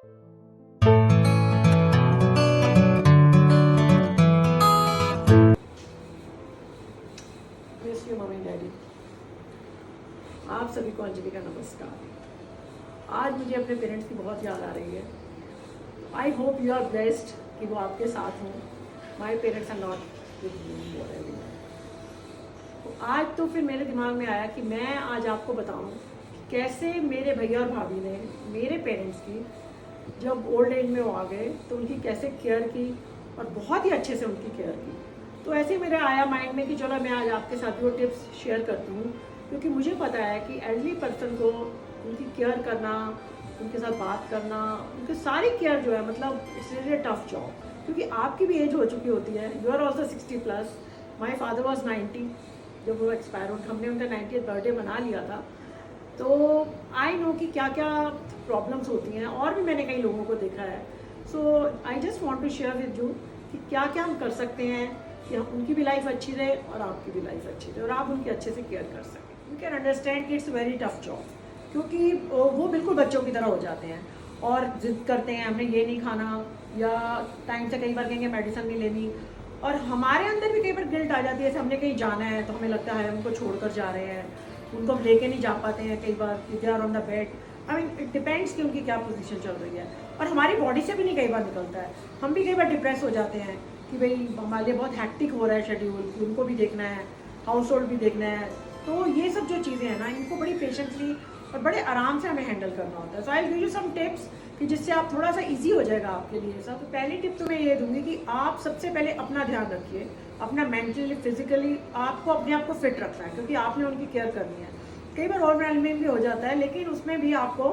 Miss you mummy daddy. आप सभी को अंजलि का नमस्कार। आज मुझे अपने पेरेंट्स की बहुत याद आ रही है। I hope you are blessed कि वो आपके साथ हों। My parents are not with me. आज तो फिर मेरे दिमाग में आया कि मैं आज आपको बताऊं कैसे मेरे भैया और भाभी ने मेरे पेरेंट्स की, जब ओल्ड एज में वो आ गए तो उनकी कैसे केयर की और बहुत ही अच्छे से उनकी केयर की। तो ऐसे ही मेरे आया माइंड में कि चलो मैं आज आपके साथ वो टिप्स शेयर करती हूँ, क्योंकि मुझे पता है कि एल्डरली पर्सन को उनकी केयर करना, उनके साथ बात करना, उनकी सारी केयर जो है, मतलब इट्स रियली टफ जॉब, क्योंकि आपकी भी एज हो चुकी होती है। You are also 60+। My father was 90 जब वो एक्सपायर हो। हमने उनका 90th बर्थडे मना लिया था। तो आई नो कि क्या क्या प्रॉब्लम्स होती हैं, और भी मैंने कई लोगों को देखा है। So I just want to share with you कि क्या क्या हम कर सकते हैं कि उनकी भी लाइफ अच्छी रहे और आपकी भी लाइफ अच्छी रहे और आप उनकी अच्छे से केयर कर सकें। यू कैन अंडरस्टैंड कि इट्स वेरी टफ जॉब, क्योंकि वो बिल्कुल बच्चों की तरह हो जाते हैं और जिद करते हैं हमने ये नहीं खाना, या टाइम से कई बार कहेंगे मेडिसिन नहीं लेनी। और हमारे अंदर भी कई बार गिल्ट आ जाती है, जैसे हमने कहीं जाना है तो हमें लगता है उनको छोड़कर जा रहे हैं, उनको हम लेके नहीं जा पाते हैं कई बार, they are on the bed. I mean it depends कि उनकी क्या पोजीशन चल रही है, और हमारी बॉडी से भी नहीं कई बार निकलता है। हम भी कई बार डिप्रेस हो जाते हैं कि भाई हमारे लिए बहुत हैक्टिक हो रहा है शेड्यूल, उनको भी देखना है, हाउस होल्ड भी देखना है। तो ये सब जो चीज़ें हैं ना, इनको बड़ी पेशेंटली और बड़े आराम से हमें हैंडल करना होता है। So I give you some tips कि जिससे आप थोड़ा सा इजी हो जाएगा आपके लिए सब। तो पहली टिप तो मैं ये दूंगी कि आप सबसे पहले अपना ध्यान रखिए, अपना मेंटली फिजिकली आपको अपने आप को फिट रखना है, क्योंकि आपने उनकी केयर करनी है। कई बार ओवरवेलमिंग भी हो जाता है, लेकिन उसमें भी आपको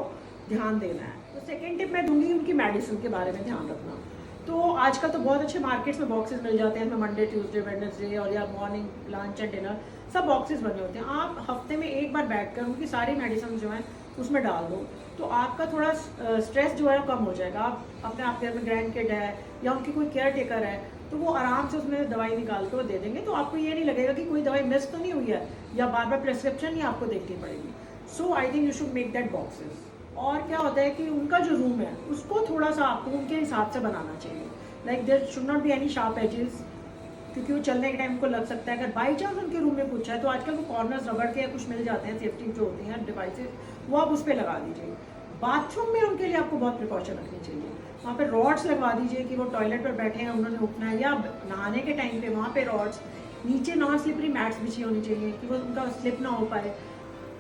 ध्यान देना है। तो सेकेंड टिप मैं दूंगी उनकी मेडिसिन के बारे में ध्यान रखना। तो आजकल तो बहुत अच्छे मार्केट्स में बॉक्सेस मिल जाते हैं, इसमें मंडे ट्यूसडे वेडनेसडे और या मॉर्निंग लंच एंड डिनर सब बॉक्सेस बने होते हैं। आप हफ्ते में एक बार बैठकर उनकी सारी मेडिसिन जो है उसमें डाल दो, तो आपका थोड़ा स्ट्रेस जो है कम हो जाएगा। आप अपने आपके घर में ग्रैंड किड है या उनकी कोई केयर टेकर है, तो वो आराम से उसमें दवाई निकाल के वो दे देंगे। तो आपको ये नहीं लगेगा कि कोई दवाई मिस तो नहीं हुई है या बार बार प्रिस्क्रिप्शन ही आपको देखनी पड़ेगी। So I think you should make that boxes. और क्या होता है कि उनका जो रूम है उसको थोड़ा सा आपको उनके हिसाब से बनाना चाहिए। Like there should not be any sharp edges, क्योंकि वो चलने के टाइम उनको लग सकता है। अगर बाई चांस उनके रूम में कुछ है तो आजकल वो कॉर्नर्स रबड़ के कुछ मिल जाते हैं, सेफ्टी जो होती हैं डिवाइसेस, वो आप उस पर लगा दीजिए। बाथरूम में उनके लिए आपको बहुत प्रिकॉशन रखनी चाहिए। वहाँ पे रॉड्स लगवा दीजिए कि वो टॉयलेट पर बैठे हैं, उन्होंने उठना है, या नहाने के टाइम पे वहाँ पे रॉड्स, नीचे नॉन स्लिपरी मैट्स बिछी होनी चाहिए कि वो उनका स्लिप ना हो पाए।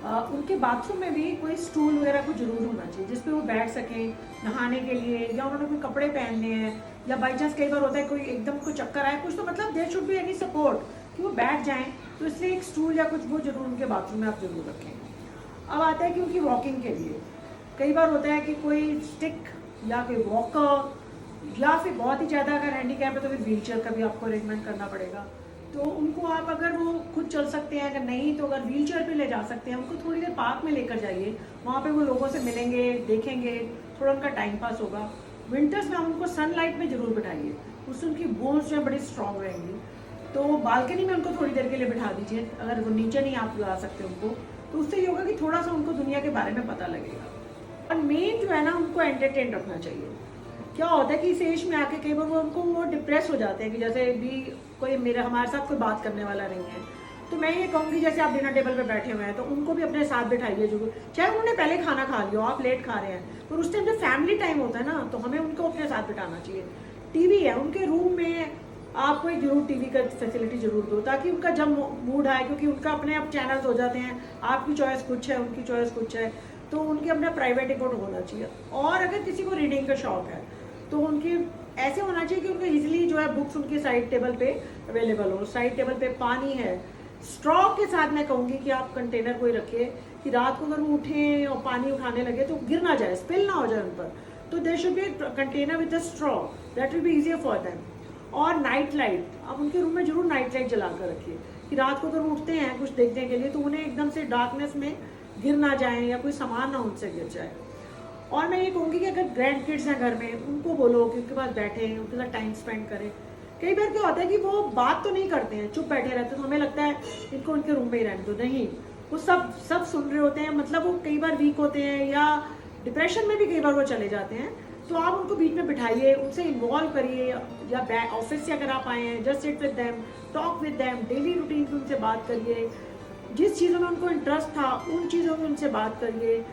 उनके बाथरूम में भी कोई स्टूल वगैरह कुछ जरूर होना चाहिए जिस पे वो बैठ सकें नहाने के लिए, या उन्होंने कोई कपड़े पहनने हैं, या बाई चांस कई बार होता है कोई एकदम कोई चक्कर आए कुछ, तो मतलब there should be any support कि वो बैठ जाएं। तो इसलिए एक स्टूल या कुछ वो जरूर उनके बाथरूम में आप जरूर रखें। अब आता है कि उनकी वॉकिंग के लिए कई बार होता है कि कोई स्टिक या कोई वॉकर, या फिर बहुत ही ज़्यादा अगर हैंडीकैप है तो फिर व्हील चेयर का भी आपको अरेंजमेंट करना पड़ेगा। तो उनको आप अगर वो खुद चल सकते हैं, अगर नहीं तो अगर व्हील चेयर पर ले जा सकते हैं, उनको थोड़ी देर पार्क में लेकर जाइए। वहाँ पे वो लोगों से मिलेंगे, देखेंगे, थोड़ा उनका टाइम पास होगा। विंटर्स में आप उनको सनलाइट में जरूर बिठाइए, उससे उनकी बोन्स जो है बड़ी स्ट्रांग रहेंगी। तो बालकनी में उनको थोड़ी देर के लिए बिठा दीजिए, अगर वो नीचे नहीं आप ला सकते उनको, तो उससे ये होगा कि थोड़ा सा उनको दुनिया के बारे में पता लगेगा। और मेन जो है ना, उनको एंटरटेन रखना चाहिए। क्या होता है कि इस एज में आके कई बार वो डिप्रेस हो जाते हैं कि जैसे भी कोई हमारे साथ कोई बात करने वाला नहीं है। तो मैं ये कहूँगी जैसे आप डिनर टेबल पे बैठे हुए हैं तो उनको भी अपने साथ बिठाइए जरूर, चाहे उन्होंने पहले खाना खा लिया, आप लेट खा रहे हैं, पर उस टाइम जब फैमिली टाइम होता है ना, तो हमें उनको अपने साथ बिठाना चाहिए। टीवी है उनके रूम में, आपको एक जरूर टीवी का फैसिलिटी जरूर दो, ताकि उनका जब मूड आए, क्योंकि उनका अपने आप चैनल्स हो जाते हैं, आपकी चॉइस कुछ है, उनकी चॉइस कुछ है, तो उनके अपना प्राइवेट अकाउंट होना चाहिए। और अगर किसी को रीडिंग का शौक है तो उनकी ऐसे होना चाहिए कि उनको इजीली जो है बुक्स उनकी साइड टेबल पे अवेलेबल हो। साइड टेबल पे पानी है, स्ट्रॉ के साथ मैं कहूँगी कि आप कंटेनर कोई रखिए कि रात को अगर वो उठें और पानी उठाने लगे तो गिर ना जाए, स्पिल ना हो जाए उन पर। तो there should be container with a straw, that will be easier for them. और नाइट लाइट आप उनके रूम में जरूर नाइट लाइट जला कर रखिए कि रात को अगर वो उठते हैं कुछ देखने के लिए तो उन्हें एकदम से डार्कनेस में गिर ना जाए या कोई सामान ना उनसे गिर जाए। और मैं ये कहूँगी कि अगर ग्रैंड किड्स हैं घर में, उनको बोलो कि उनके पास बैठे हैं, उनके साथ टाइम स्पेंड करें। कई बार क्या होता है कि वो बात तो नहीं करते हैं, चुप बैठे रहते हैं, तो हमें लगता है इनको उनके रूम में ही रहने दो। नहीं, वो सब सुन रहे होते हैं, मतलब वो कई बार वीक होते हैं या डिप्रेशन में भी कई बार वो चले जाते हैं। तो आप उनको बीच में बिठाइए, उनसे इन्वॉल्व करिए, या ऑफिस से अगर आप आए हैं just sit with them, talk with them, daily routine की उनसे बात करिए, जिस चीज़ों में उनको इंटरेस्ट था उन चीज़ों में उनसे बात करिए।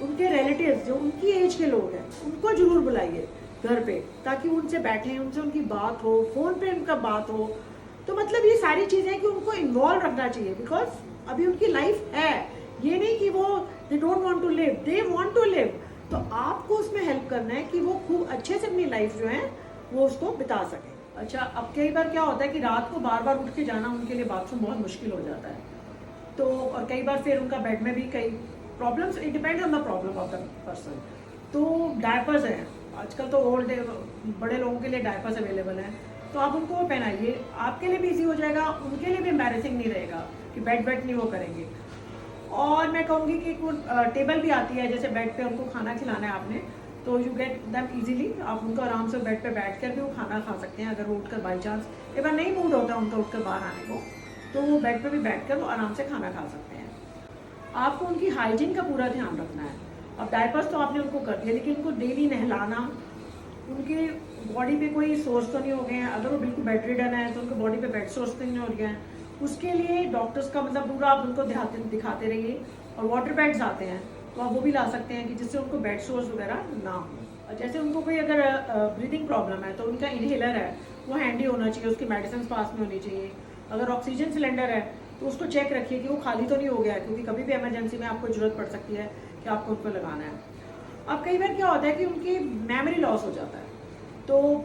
उनके रिलेटिव्स जो उनकी एज के लोग हैं उनको जरूर बुलाइए घर पे, ताकि उनसे बैठें, उनसे उनकी बात हो, फ़ोन पे उनका बात हो। तो मतलब ये सारी चीज़ें कि उनको इन्वॉल्व रखना चाहिए, बिकॉज अभी उनकी लाइफ है, ये नहीं कि वो they don't want to live, they want to live. तो आपको उसमें हेल्प करना है कि वो खूब अच्छे से अपनी लाइफ जो है वो उसको बिता सके। अच्छा, अब कई बार क्या होता है कि रात को बार बार उठ के जाना उनके लिए बाथरूम बहुत मुश्किल हो जाता है, तो और कई बार फिर उनका बेड में भी कई problems, it depends on the problem of the person. तो डायपर्स हैं आजकल, तो ओल्ड बड़े लोगों के लिए डायपर्स अवेलेबल हैं, तो आप उनको पहनाइए, आपके लिए भी ईजी हो जाएगा, उनके लिए भी एम्बैरेसिंग नहीं रहेगा कि बेड वेट नहीं वो करेंगे। और मैं कहूँगी कि टेबल भी आती है, जैसे बेड पे उनको खाना खिलाना है आपने, तो यू गेट दैम इजीली, आप उनको आराम से बेड पे बैठ कर भी वो खाना खा सकते हैं। अगर वो उठकर बाई चांस एक बार नहीं मूड होता उनका उठकर बाहर आने को, तो वो बेड पे भी बैठ कर वो आराम से खाना खा सकते हैं। आपको उनकी हाइजीन का पूरा ध्यान रखना है। अब डायपर्स तो आपने उनको कर दिया, लेकिन उनको डेली नहलाना, उनके बॉडी पे कोई सोर्स तो नहीं हो गए हैं, अगर वो बिल्कुल बेड रिडन है तो उनके बॉडी पे बेड सोर्स तो नहीं हो गए हैं, उसके लिए डॉक्टर्स का मतलब पूरा आप उनको दिखाते रहिए। और वाटर पैड्स आते हैं तो आप वो भी ला सकते हैं कि जिससे उनको बेड सोर्स वगैरह ना हो। जैसे उनको कोई अगर ब्रीदिंग प्रॉब्लम है तो उनका इनहेलर है वो हैंडी होना चाहिए, उसकी मेडिसिन पास में होनी चाहिए। अगर ऑक्सीजन सिलेंडर है तो उसको चेक रखिए कि वो खाली तो नहीं हो गया है, क्योंकि कभी भी इमरजेंसी में आपको ज़रूरत पड़ सकती है कि आपको उनको लगाना है। अब कई बार क्या होता है कि उनकी मेमोरी लॉस हो जाता है, तो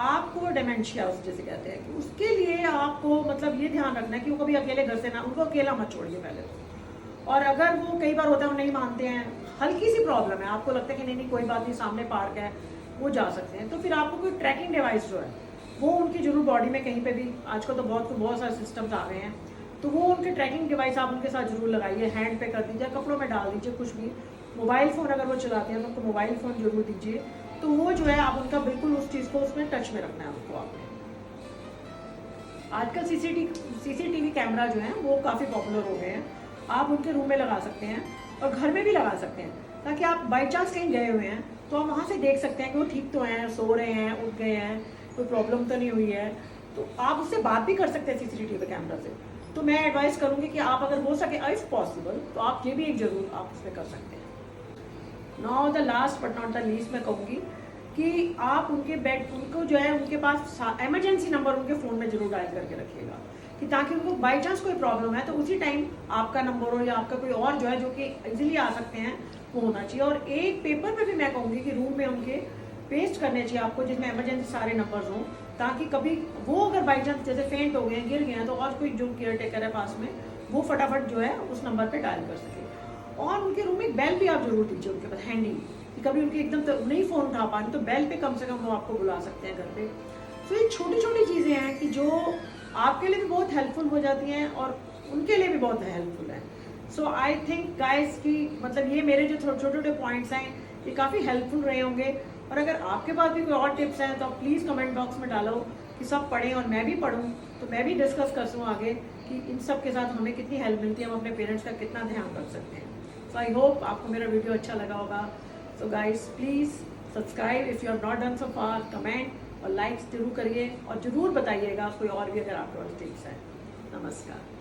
आपको डिमेंशिया जैसे कहते हैं, कि उसके लिए आपको मतलब ये ध्यान रखना है कि वो कभी अकेले घर से ना, उनको अकेला मत छोड़िए पहले तो। और अगर वो कई बार होता है वो नहीं मानते हैं, हल्की सी प्रॉब्लम है, आपको लगता है कि नहीं नहीं कोई बात नहीं, सामने पार्क है, वो जा सकते हैं, तो फिर आपको कोई ट्रैकिंग डिवाइस जो है वो उनकी जरूर बॉडी में कहीं पे भी, आजकल तो बहुत सारे सिस्टम्स आ गए हैं, तो वो उनके ट्रैकिंग डिवाइस आप उनके साथ जरूर लगाइए, हैंड पे कर दीजिए, कपड़ों में डाल दीजिए, कुछ भी। मोबाइल फ़ोन अगर वो चलाते हैं तो उनको मोबाइल फ़ोन जरूर दीजिए, तो वो जो है आप उनका बिल्कुल उस चीज़ को उसमें टच में रखना है उनको आपने। आजकल सीसीटीवी कैमरा जो है वो काफ़ी पॉपुलर हो गए हैं, आप उनके रूम में लगा सकते हैं और घर में भी लगा सकते हैं, ताकि आप बाई चांस कहीं गए हुए हैं तो आप वहाँ से देख सकते हैं कि वो ठीक तो हैं, सो रहे हैं, उठ गए हैं, कोई प्रॉब्लम तो नहीं हुई है, तो आप उससे बात भी कर सकते हैं सीसीटीवी कैमरा से। तो मैं एडवाइस करूँगी कि आप अगर हो सके इफ़ पॉसिबल तो आप ये भी एक ज़रूर आप उसमें कर सकते हैं। Now the last but not the least मैं कहूँगी कि आप उनके बेड, उनको जो है उनके पास इमरजेंसी नंबर उनके फ़ोन में जरूर डायल करके रखिएगा, कि ताकि उनको बाई चांस कोई प्रॉब्लम है तो उसी टाइम आपका नंबर हो या आपका कोई और जो है जो कि इजीली आ सकते हैं वो होना चाहिए। और एक पेपर में भी मैं कहूँगी कि रूम में उनके पेस्ट करने चाहिए आपको, जिसमें इमरजेंसी सारे नंबर्स हों, ताकि कभी वो अगर बाई चांस जैसे फेंट हो गए हैं, गिर गए हैं, तो और कोई जो केयर टेकर है पास में वो फटाफट जो है उस नंबर पर डायल कर सके। और उनके रूम में एक बेल भी आप जरूर दीजिए उनके पास हैंडी, कि कभी उनके एकदम तो नहीं फ़ोन उठा पाए तो बेल पे कम से कम वो आपको बुला सकते हैं घर पे। तो ये छोटी छोटी चीज़ें हैं कि जो आपके लिए भी बहुत हेल्पफुल हो जाती हैं और उनके लिए भी बहुत हेल्पफुल है। सो आई थिंक गाइस कि मतलब ये मेरे जो छोटे छोटे पॉइंट्स हैं ये काफ़ी हेल्पफुल रहे होंगे। और अगर आपके पास भी कोई और टिप्स हैं तो आप प्लीज़ कमेंट बॉक्स में डालो कि सब पढ़ें और मैं भी पढ़ूँ, तो मैं भी डिस्कस कर सकूँ आगे कि इन सब के साथ हमें कितनी हेल्प मिलती है, हम अपने पेरेंट्स का कितना ध्यान रख सकते हैं। सो आई होप आपको मेरा वीडियो अच्छा लगा होगा। So guys please subscribe if you have not done so far, comment और लाइक्स जरूर करिए और ज़रूर बताइएगा कोई और भी अगर आपके पास टिप्स हैं। नमस्कार।